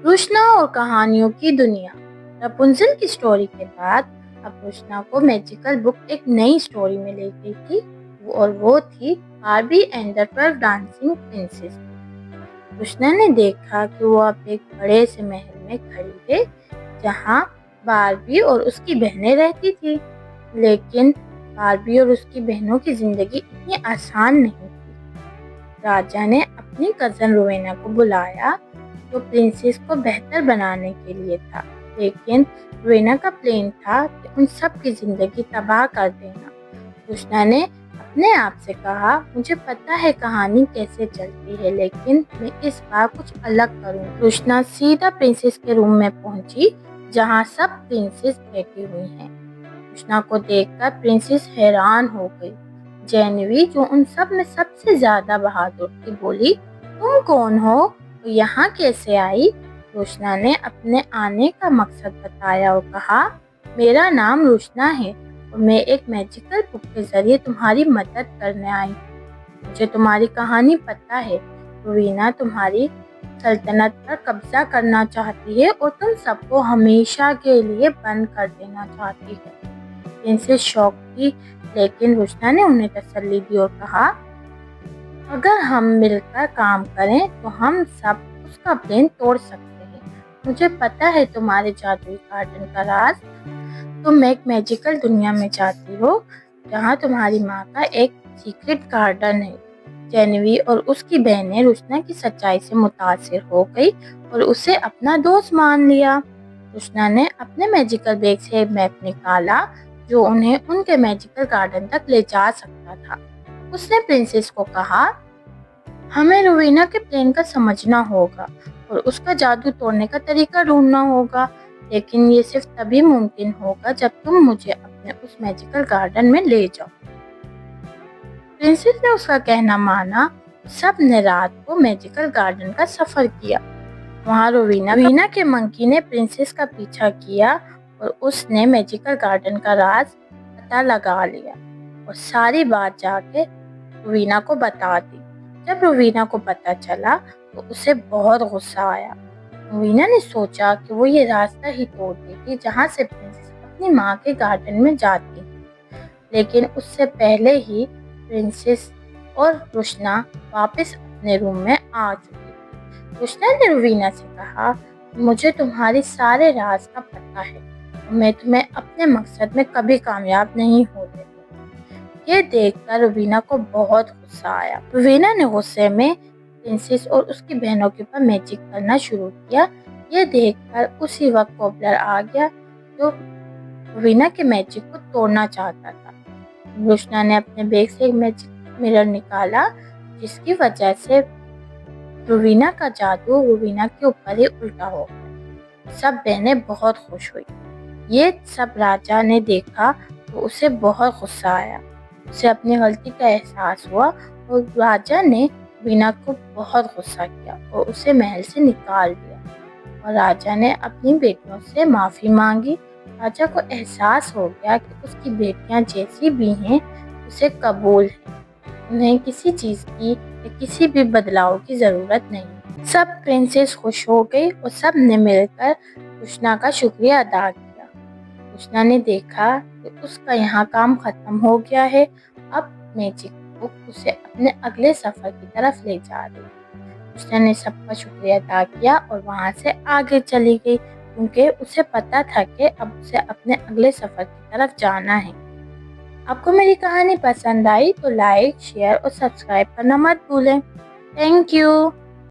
روشنا اور کہانیوں کی دنیا۔ رپنزل کی سٹوری کے بعد اب روشنا کو میجیکل بک ایک نئی سٹوری میں لے گئی تھی اور وہ تھی Barbie and the 12 dancing princess. Roshna نے دیکھا کہ وہ اب ایک بڑے سے محل میں کھڑی ہے جہاں باربی اور اس کی بہنیں رہتی تھی، لیکن باربی اور اس کی بہنوں کی زندگی اتنی آسان نہیں تھی۔ راجا نے اپنی کزن روینا کو بلایا جو پرنسس کو بہتر بنانے کے لیے تھا، لیکن روینا کا پلان تھا کہ ان سب کی زندگی تباہ کر دینا۔ روشنا نے اپنے آپ سے کہا، مجھے پتا ہے کہانی کیسے چلتی ہے، لیکن میں اس بار کچھ الگ کروں۔ روشنا سیدھا پرنسس کے روم میں پہنچی جہاں سب پرنسس بیٹھی ہوئی ہیں۔ روشنا کو دیکھ کر پرنسس حیران ہو گئی۔ جینوی جو ان سب میں سب سے زیادہ بہادر تھی بولی، تم کون ہو اور یہاں کیسے آئی؟ روشنا نے اپنے آنے کا مقصد بتایا اور کہا، میرا نام روشنا ہے اور میں ایک میجیکل بک کے ذریعے تمہاری مدد کرنے آئی ہوں۔ مجھے تمہاری کہانی پتا ہے۔ روینا تمہاری سلطنت پر قبضہ کرنا چاہتی ہے اور تم سب کو ہمیشہ کے لیے بند کر دینا چاہتی ہے۔ پرنسس شوق تھی، لیکن روشنا نے انہیں تسلی دی اور کہا، اگر ہم مل کر کام کریں تو ہم سب اس کا پلان توڑ سکتے ہیں۔ مجھے پتا ہے تمہارے جادوئی گارڈن کا راز۔ تم ایک میجیکل دنیا میں جاتی ہو جہاں تمہاری ماں کا ایک سیکرٹ گارڈن ہے۔ جینوی اور اس کی بہنیں روشنا کی سچائی سے متاثر ہو گئی اور اسے اپنا دوست مان لیا۔ روشنا نے اپنے میجیکل بیگ سے ایک میپ نکالا جو انہیں ان کے میجیکل گارڈن تک لے جا سکتا تھا۔ اس نے پرنسس کو کہا، ہمیں روینا کے پلان کا سمجھنا ہوگا اور اس کا جادو توڑنے کا طریقہ ڈھونڈنا ہوگا، لیکن یہ صرف تبھی ممکن ہوگا جب تم مجھے اپنے اس میجیکل گارڈن میں لے جاؤ۔ پرنسس نے اس کا کہنا مانا۔ سب نے رات کو میجیکل گارڈن کا سفر کیا۔ وہاں روینا کے منکی نے پرنسس کا پیچھا کیا اور اس نے میجیکل گارڈن کا راز پتہ لگا لیا اور ساری بات جا کے روینا کو بتا دی۔ جب روینا کو پتہ چلا تو اسے بہت غصہ آیا۔ روینا نے سوچا کہ وہ یہ راستہ ہی توڑ دے گی جہاں سے پرنسس اپنی ماں کے گارڈن میں جاتی ہے، لیکن اس سے پہلے ہی پرنسس اور روشنا واپس اپنے روم میں آ چکی تھی۔ روشنا نے روینا سے کہا، مجھے تمہاری سارے راز کا پتہ ہے اور میں تمہیں اپنے مقصد میں کبھی کامیاب نہیں ہونے دوں گی۔ یہ دیکھ کر روینا کو بہت غصہ آیا۔ روینا نے غصے میں پرنسس اور اس کی بہنوں کے اوپر میجک کرنا شروع کیا۔ یہ دیکھ کر اسی وقت کوبلر آ گیا جو روینا کے میجک کو توڑنا چاہتا تھا۔ روشنا نے اپنے بیگ سے ایک میجک مرر نکالا جس کی وجہ سے روینا کا جادو روینا کے اوپر ہی الٹا ہو گیا۔ سب بہنیں بہت خوش ہوئی۔ یہ سب راجا نے دیکھا تو اسے بہت غصہ آیا۔ اسے اپنی غلطی کا احساس ہوا اور راجا نے روینا کو بہت غصہ کیا اور اسے محل سے نکال دیا، اور راجا نے اپنی بیٹیوں سے معافی مانگی۔ راجا کو احساس ہو گیا کہ اس کی بیٹیاں جیسی بھی ہیں اسے قبول ہیں، انہیں کسی چیز کی یا کسی بھی بدلاؤ کی ضرورت نہیں۔ سب پرنسس خوش ہو گئی اور سب نے مل کر روشنا کا شکریہ ادا کیا۔ روشنا نے دیکھا کہ اس کا یہاں کام ختم ہو گیا ہے، اب میجک بک اسے اپنے اگلے سفر کی طرف لے جا رہی ہے۔ روشنا نے سب کا شکریہ ادا کیا اور وہاں سے آگے چلی گئی کیونکہ اسے پتا تھا کہ اب اسے اپنے اگلے سفر کی طرف جانا ہے۔ آپ کو میری کہانی پسند آئی تو لائک، شیئر اور سبسکرائب کرنا مت بھولیں۔ Thank you.